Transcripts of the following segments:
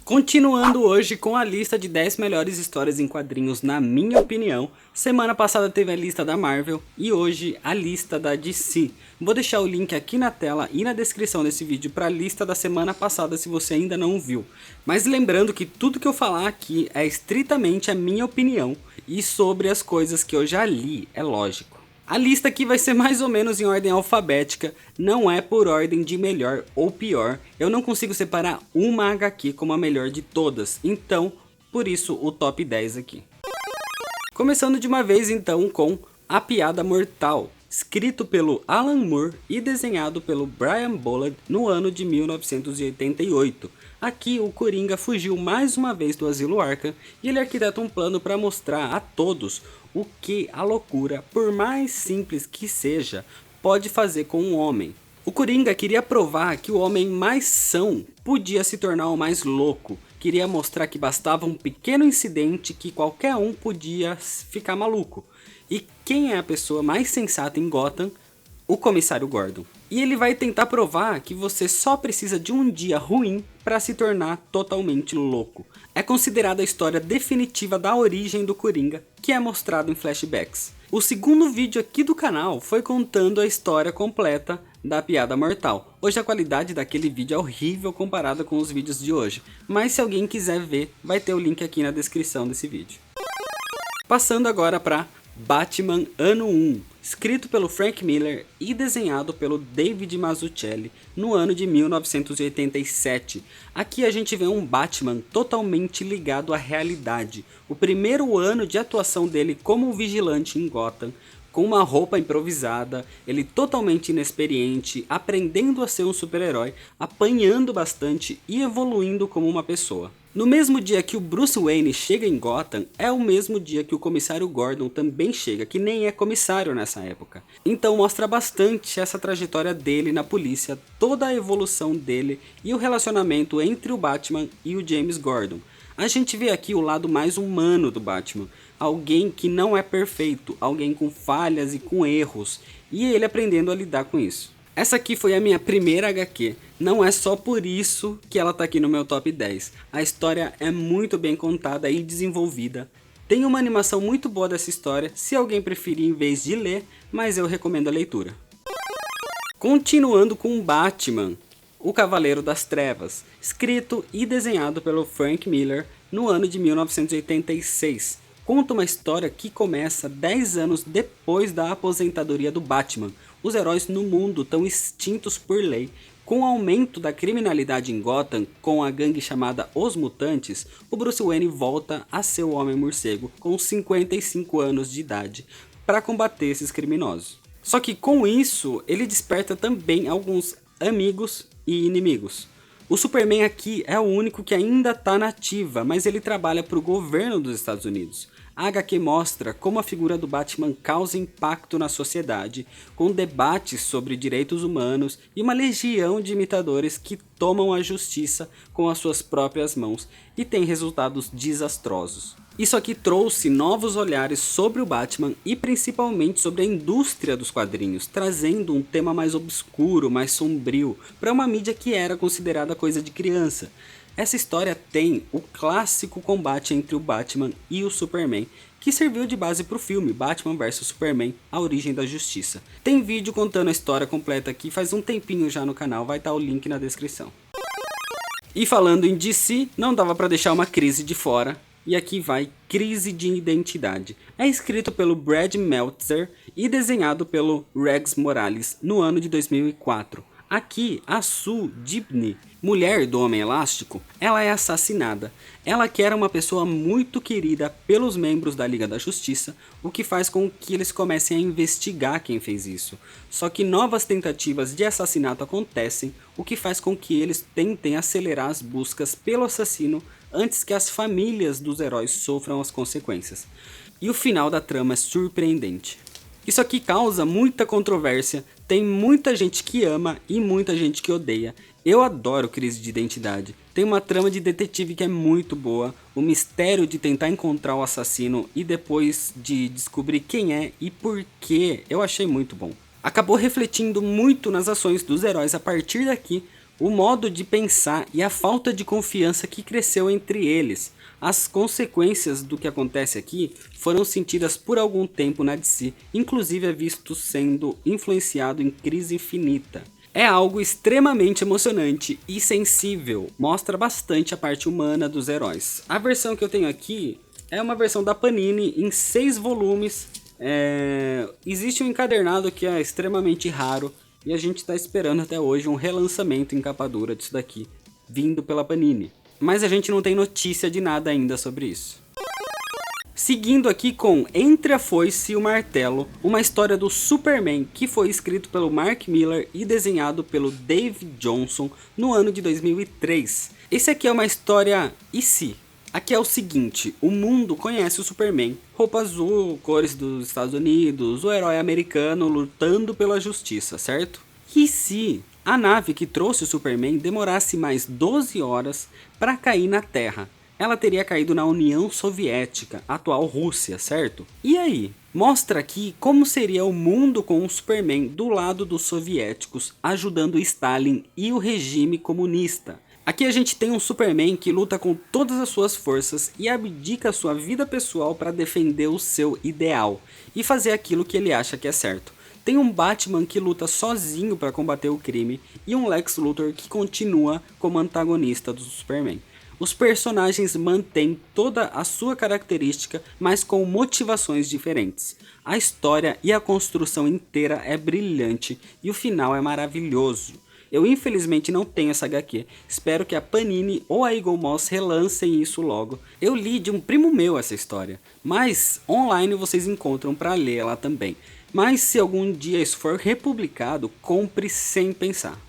Continuando hoje com a lista de 10 melhores histórias em quadrinhos na minha opinião. Semana passada teve a lista da Marvel e hoje a lista da DC. Vou deixar o link aqui na tela e na descrição desse vídeo para a lista da semana passada se você ainda não viu. Mas lembrando que tudo que eu falar aqui é estritamente a minha opinião e sobre as coisas que eu já li, é lógico. A lista aqui vai ser mais ou menos em ordem alfabética, não é por ordem de melhor ou pior. Eu não consigo separar uma HQ como a melhor de todas, então por isso o top 10 aqui. Começando de uma vez então com A Piada Mortal, escrito pelo Alan Moore e desenhado pelo Brian Bolland no ano de 1988. Aqui o Coringa fugiu mais uma vez do Asilo Arkham e ele arquiteta um plano para mostrar a todos o que a loucura, por mais simples que seja, pode fazer com um homem. O Coringa queria provar que o homem mais são podia se tornar o mais louco. Queria mostrar que bastava um pequeno incidente que qualquer um podia ficar maluco. E quem é a pessoa mais sensata em Gotham? O Comissário Gordon. E ele vai tentar provar que você só precisa de um dia ruim para se tornar totalmente louco. É considerada a história definitiva da origem do Coringa, que é mostrado em flashbacks. O segundo vídeo aqui do canal foi contando a história completa da Piada Mortal. Hoje a qualidade daquele vídeo é horrível comparada com os vídeos de hoje, mas se alguém quiser ver, vai ter o link aqui na descrição desse vídeo. Passando agora para Batman Ano 1, escrito pelo Frank Miller e desenhado pelo David Mazzucchelli no ano de 1987. Aqui a gente vê um Batman totalmente ligado à realidade. O primeiro ano de atuação dele como vigilante em Gotham, com uma roupa improvisada, ele totalmente inexperiente, aprendendo a ser um super-herói, apanhando bastante e evoluindo como uma pessoa. No mesmo dia que o Bruce Wayne chega em Gotham, é o mesmo dia que o Comissário Gordon também chega, que nem é comissário nessa época. Então mostra bastante essa trajetória dele na polícia, toda a evolução dele e o relacionamento entre o Batman e o James Gordon. A gente vê aqui o lado mais humano do Batman, alguém que não é perfeito, alguém com falhas e com erros, e ele aprendendo a lidar com isso. Essa aqui foi a minha primeira HQ, não é só por isso que ela tá aqui no meu top 10. A história é muito bem contada e desenvolvida. Tem uma animação muito boa dessa história, se alguém preferir em vez de ler, mas eu recomendo a leitura. Continuando com Batman, O Cavaleiro das Trevas, escrito e desenhado pelo Frank Miller no ano de 1986. Conta uma história que começa 10 anos depois da aposentadoria do Batman. Os heróis no mundo estão extintos por lei. Com o aumento da criminalidade em Gotham, com a gangue chamada Os Mutantes, o Bruce Wayne volta a ser o Homem-Morcego com 55 anos de idade para combater esses criminosos. Só que com isso, ele desperta também alguns amigos e inimigos. O Superman aqui é o único que ainda está na ativa, mas ele trabalha para o governo dos Estados Unidos. A HQ mostra como a figura do Batman causa impacto na sociedade, com debates sobre direitos humanos e uma legião de imitadores que tomam a justiça com as suas próprias mãos e tem resultados desastrosos. Isso aqui trouxe novos olhares sobre o Batman e principalmente sobre a indústria dos quadrinhos, trazendo um tema mais obscuro, mais sombrio, para uma mídia que era considerada coisa de criança. Essa história tem o clássico combate entre o Batman e o Superman, que serviu de base para o filme Batman vs Superman, A Origem da Justiça. Tem vídeo contando a história completa aqui faz um tempinho já no canal, vai estar o link na descrição. E falando em DC, não dava para deixar uma crise de fora. E aqui vai Crise de Identidade. É escrito pelo Brad Meltzer e desenhado pelo Rex Morales no ano de 2004. Aqui, a Sue Dibny, mulher do Homem Elástico, ela é assassinada. Ela que era uma pessoa muito querida pelos membros da Liga da Justiça, o que faz com que eles comecem a investigar quem fez isso. Só que novas tentativas de assassinato acontecem, o que faz com que eles tentem acelerar as buscas pelo assassino antes que as famílias dos heróis sofram as consequências. E o final da trama é surpreendente. Isso aqui causa muita controvérsia, tem muita gente que ama e muita gente que odeia. Eu adoro Crise de Identidade, tem uma trama de detetive que é muito boa, o mistério de tentar encontrar o assassino e depois de descobrir quem é e por quê, eu achei muito bom. Acabou refletindo muito nas ações dos heróis a partir daqui, o modo de pensar e a falta de confiança que cresceu entre eles. As consequências do que acontece aqui foram sentidas por algum tempo na DC, inclusive é visto sendo influenciado em Crise Infinita. É algo extremamente emocionante e sensível, mostra bastante a parte humana dos heróis. A versão que eu tenho aqui é uma versão da Panini em 6 volumes. Existe um encadernado que é extremamente raro e a gente está esperando até hoje um relançamento em capa dura disso daqui, vindo pela Panini. Mas a gente não tem notícia de nada ainda sobre isso. Seguindo aqui com Entre a Foice e o Martelo, uma história do Superman que foi escrito pelo Mark Millar e desenhado pelo Dave Johnson no ano de 2003. Esse aqui é uma história e se? Aqui é o seguinte, o mundo conhece o Superman, roupa azul, cores dos Estados Unidos, o herói americano lutando pela justiça, certo? E se a nave que trouxe o Superman demorasse mais 12 horas para cair na Terra? Ela teria caído na União Soviética, atual Rússia, certo? E aí? Mostra aqui como seria o mundo com o Superman do lado dos soviéticos, ajudando Stalin e o regime comunista. Aqui a gente tem um Superman que luta com todas as suas forças e abdica sua vida pessoal para defender o seu ideal e fazer aquilo que ele acha que é certo. Tem um Batman que luta sozinho para combater o crime e um Lex Luthor que continua como antagonista do Superman. Os personagens mantêm toda a sua característica, mas com motivações diferentes. A história e a construção inteira é brilhante e o final é maravilhoso. Eu infelizmente não tenho essa HQ, espero que a Panini ou a Eagle Moss relancem isso logo. Eu li de um primo meu essa história, mas online vocês encontram para ler ela também. Mas se algum dia isso for republicado, compre sem pensar.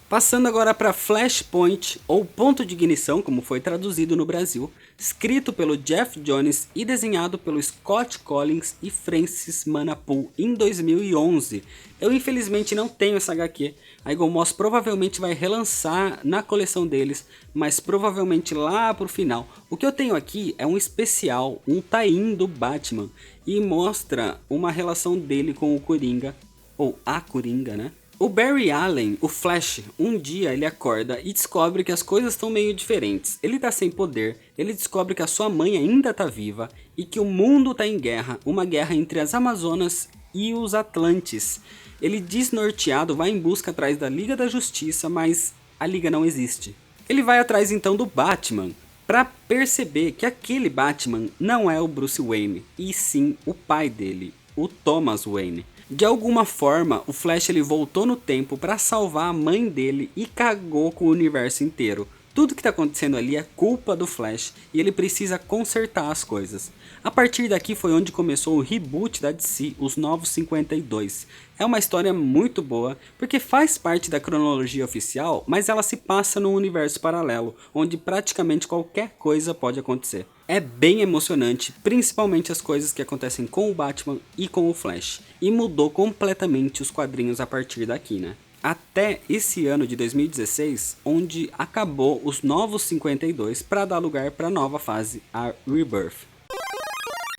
Passando agora para Flashpoint, ou Ponto de Ignição, como foi traduzido no Brasil, escrito pelo Jeff Jones e desenhado pelo Scott Collins e Francis Manapul em 2011. Eu infelizmente não tenho essa HQ, a Eagle Moss provavelmente vai relançar na coleção deles, mas provavelmente lá pro final. O que eu tenho aqui é um especial, um tie-in do Batman, e mostra uma relação dele com o Coringa, ou a Coringa, né? O Barry Allen, o Flash, um dia ele acorda e descobre que as coisas estão meio diferentes. Ele tá sem poder, ele descobre que a sua mãe ainda tá viva e que o mundo tá em guerra, uma guerra entre as Amazonas e os Atlantes. Ele desnorteado vai em busca atrás da Liga da Justiça, mas a Liga não existe. Ele vai atrás então do Batman, para perceber que aquele Batman não é o Bruce Wayne, e sim o pai dele, o Thomas Wayne. De alguma forma, o Flash ele voltou no tempo para salvar a mãe dele e cagou com o universo inteiro. Tudo que está acontecendo ali é culpa do Flash e ele precisa consertar as coisas. A partir daqui foi onde começou o reboot da DC, os Novos 52. É uma história muito boa, porque faz parte da cronologia oficial, mas ela se passa num universo paralelo, onde praticamente qualquer coisa pode acontecer. É bem emocionante, principalmente as coisas que acontecem com o Batman e com o Flash. E mudou completamente os quadrinhos a partir daqui, né? Até esse ano de 2016, onde acabou os Novos 52 para dar lugar para a nova fase, a Rebirth.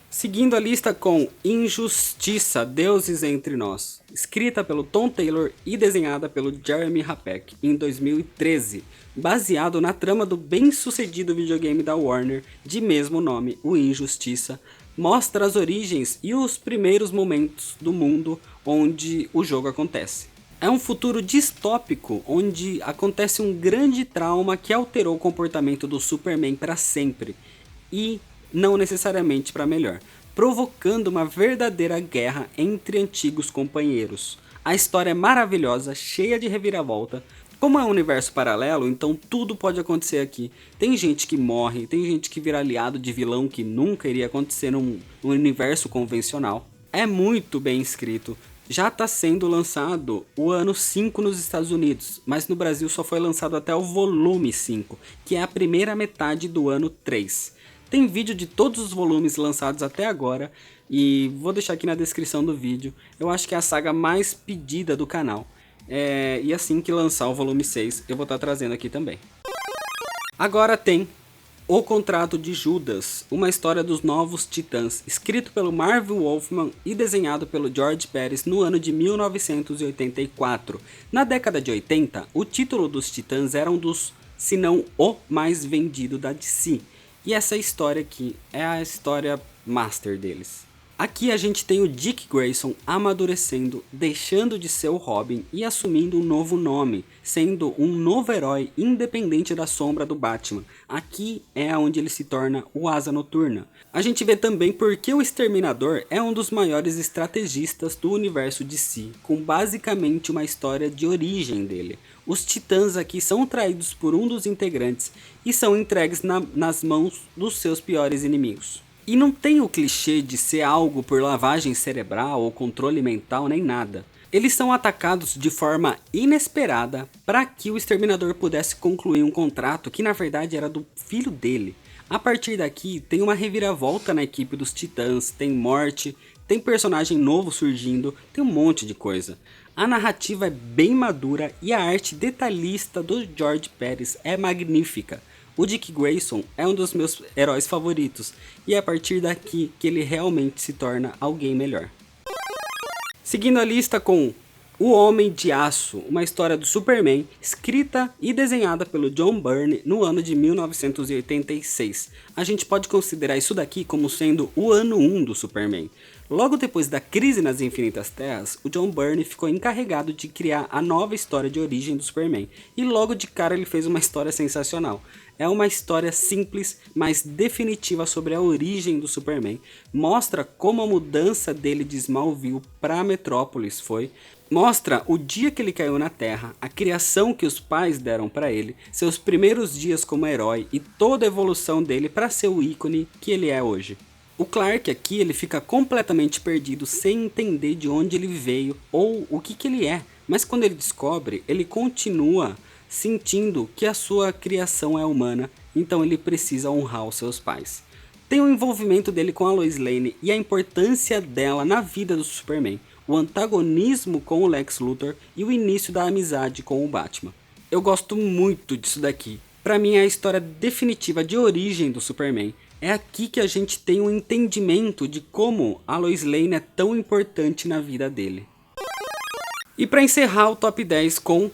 Seguindo a lista com Injustiça, Deuses Entre Nós, escrita pelo Tom Taylor e desenhada pelo Jeremy Rapek em 2013, baseado na trama do bem-sucedido videogame da Warner de mesmo nome, o Injustiça, mostra as origens e os primeiros momentos do mundo onde o jogo acontece. É um futuro distópico onde acontece um grande trauma que alterou o comportamento do Superman para sempre e não necessariamente para melhor, provocando uma verdadeira guerra entre antigos companheiros. A história é maravilhosa, cheia de reviravolta. Como é um universo paralelo, então tudo pode acontecer aqui. Tem gente que morre, tem gente que vira aliado de vilão que nunca iria acontecer num universo convencional. É muito bem escrito. Já está sendo lançado o ano 5 nos Estados Unidos, mas no Brasil só foi lançado até o volume 5, que é a primeira metade do ano 3. Tem vídeo de todos os volumes lançados até agora e vou deixar aqui na descrição do vídeo. Eu acho que é a saga mais pedida do canal. E assim que lançar o volume 6 eu vou estar trazendo aqui também. Agora tem O Contrato de Judas, uma história dos Novos Titãs, escrito pelo Marv Wolfman e desenhado pelo George Pérez no ano de 1984. Na década de 80, o título dos Titãs era um dos, se não o mais vendido da DC. E essa história aqui é a história master deles. Aqui a gente tem o Dick Grayson amadurecendo, deixando de ser o Robin e assumindo um novo nome, sendo um novo herói independente da sombra do Batman. Aqui é onde ele se torna o Asa Noturna. A gente vê também porque o Exterminador é um dos maiores estrategistas do universo DC, com basicamente uma história de origem dele. Os Titãs aqui são traídos por um dos integrantes e são entregues nas mãos dos seus piores inimigos. E não tem o clichê de ser algo por lavagem cerebral ou controle mental nem nada. Eles são atacados de forma inesperada para que o Exterminador pudesse concluir um contrato que na verdade era do filho dele. A partir daqui tem uma reviravolta na equipe dos Titãs, tem morte, tem personagem novo surgindo, tem um monte de coisa. A narrativa é bem madura e a arte detalhista do George Pérez é magnífica. O Dick Grayson é um dos meus heróis favoritos, e é a partir daqui que ele realmente se torna alguém melhor. Seguindo a lista com O Homem de Aço, uma história do Superman, escrita e desenhada pelo John Byrne no ano de 1986. A gente pode considerar isso daqui como sendo o ano 1 do Superman. Logo depois da crise nas Infinitas Terras, o John Byrne ficou encarregado de criar a nova história de origem do Superman, e logo de cara ele fez uma história sensacional. É uma história simples, mas definitiva sobre a origem do Superman. Mostra como a mudança dele de Smallville para Metrópolis foi. Mostra o dia que ele caiu na Terra, a criação que os pais deram para ele, seus primeiros dias como herói e toda a evolução dele para ser o ícone que ele é hoje. O Clark aqui ele fica completamente perdido sem entender de onde ele veio ou o que ele é, mas quando ele descobre, ele continua sentindo que a sua criação é humana, então ele precisa honrar os seus pais. Tem o envolvimento dele com a Lois Lane e a importância dela na vida do Superman, o antagonismo com o Lex Luthor e o início da amizade com o Batman. Eu gosto muito disso daqui. Pra mim é a história definitiva de origem do Superman. É aqui que a gente tem um entendimento de como a Lois Lane é tão importante na vida dele. E para encerrar o top 10 com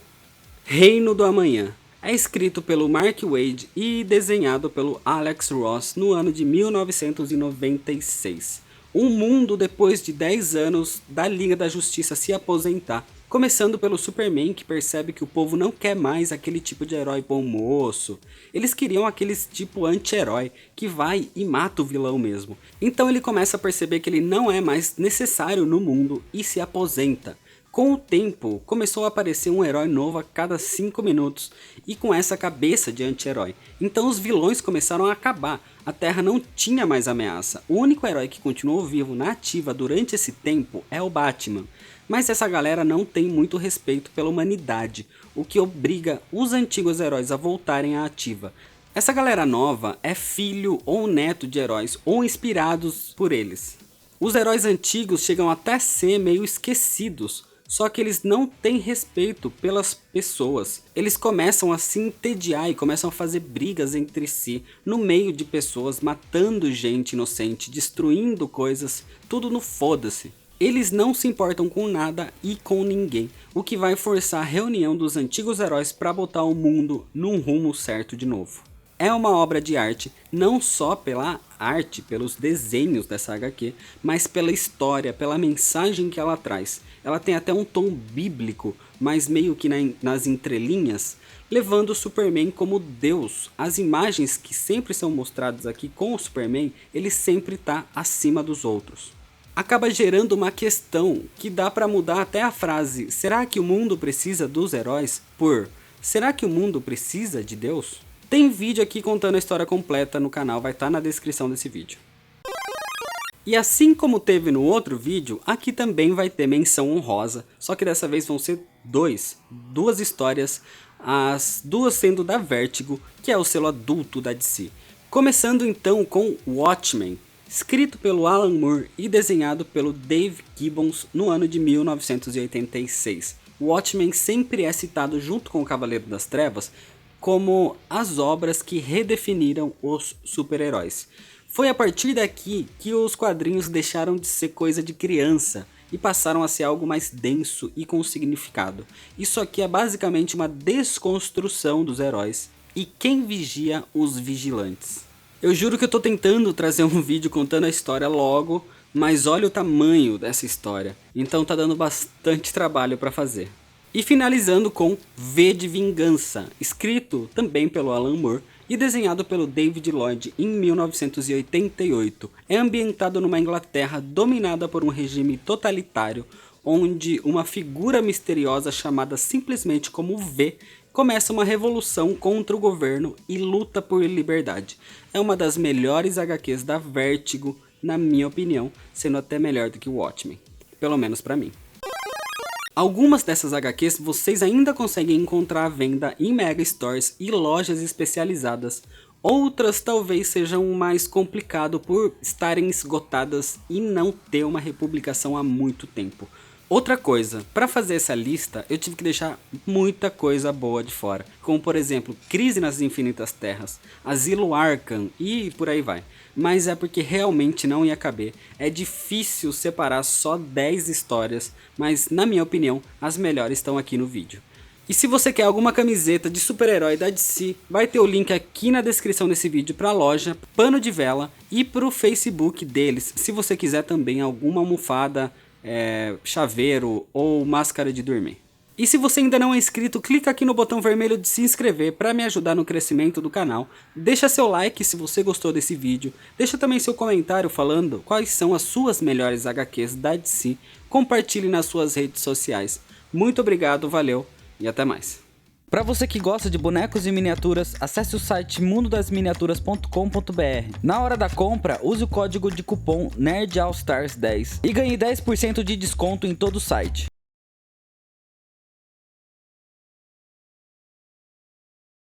Reino do Amanhã. É escrito pelo Mark Waid e desenhado pelo Alex Ross no ano de 1996. Um mundo depois de 10 anos da Liga da Justiça se aposentar. Começando pelo Superman, que percebe que o povo não quer mais aquele tipo de herói bom moço. Eles queriam aquele tipo anti-herói, que vai e mata o vilão mesmo. Então ele começa a perceber que ele não é mais necessário no mundo e se aposenta. Com o tempo, começou a aparecer um herói novo a cada 5 minutos, e com essa cabeça de anti-herói. Então os vilões começaram a acabar, a Terra não tinha mais ameaça. O único herói que continuou vivo na ativa durante esse tempo é o Batman. Mas essa galera não tem muito respeito pela humanidade, o que obriga os antigos heróis a voltarem à ativa. Essa galera nova é filho ou neto de heróis ou inspirados por eles. Os heróis antigos chegam até a ser meio esquecidos. Só que eles não têm respeito pelas pessoas. Eles começam a se entediar e começam a fazer brigas entre si, no meio de pessoas, matando gente inocente, destruindo coisas, tudo no foda-se. Eles não se importam com nada e com ninguém, o que vai forçar a reunião dos antigos heróis para botar o mundo num rumo certo de novo. É uma obra de arte, não só pela arte, pelos desenhos dessa HQ, mas pela história, pela mensagem que ela traz. Ela tem até um tom bíblico, mas meio que nas entrelinhas, levando o Superman como Deus. As imagens que sempre são mostradas aqui com o Superman, ele sempre está acima dos outros. Acaba gerando uma questão que dá para mudar até a frase: será que o mundo precisa dos heróis? Por será que o mundo precisa de Deus? Tem vídeo aqui contando a história completa no canal, vai estar na descrição desse vídeo. E assim como teve no outro vídeo, aqui também vai ter menção honrosa, só que dessa vez vão ser duas histórias, as duas sendo da Vertigo, que é o selo adulto da DC. Começando então com Watchmen, escrito pelo Alan Moore e desenhado pelo Dave Gibbons no ano de 1986. Watchmen sempre é citado junto com o Cavaleiro das Trevas como as obras que redefiniram os super-heróis. Foi a partir daqui que os quadrinhos deixaram de ser coisa de criança e passaram a ser algo mais denso e com significado. Isso aqui é basicamente uma desconstrução dos heróis e quem vigia os vigilantes. Eu juro que eu tô tentando trazer um vídeo contando a história logo, mas olha o tamanho dessa história, então tá dando bastante trabalho para fazer. E finalizando com V de Vingança, escrito também pelo Alan Moore e desenhado pelo David Lloyd em 1988. É ambientado numa Inglaterra dominada por um regime totalitário, onde uma figura misteriosa chamada simplesmente como V começa uma revolução contra o governo e luta por liberdade. É uma das melhores HQs da Vertigo, na minha opinião, sendo até melhor do que o Watchmen, pelo menos pra mim. Algumas dessas HQs vocês ainda conseguem encontrar à venda em Mega Stores e lojas especializadas. Outras talvez sejam mais complicado por estarem esgotadas e não ter uma republicação há muito tempo. Outra coisa, para fazer essa lista eu tive que deixar muita coisa boa de fora, como por exemplo Crise nas Infinitas Terras, Asilo Arkham e por aí vai. Mas é porque realmente não ia caber, é difícil separar só 10 histórias, mas na minha opinião as melhores estão aqui no vídeo. E se você quer alguma camiseta de super-herói da DC, vai ter o link aqui na descrição desse vídeo para a loja, Pano de Vela e para o Facebook deles, se você quiser também alguma almofada, chaveiro ou máscara de dormir. E se você ainda não é inscrito, clica aqui no botão vermelho de se inscrever para me ajudar no crescimento do canal. Deixa seu like se você gostou desse vídeo. Deixa também seu comentário falando quais são as suas melhores HQs da DC. Compartilhe nas suas redes sociais. Muito obrigado, valeu e até mais. Para você que gosta de bonecos e miniaturas, acesse o site mundodasminiaturas.com.br. Na hora da compra, use o código de cupom NERDALLSTARS10 e ganhe 10% de desconto em todo o site.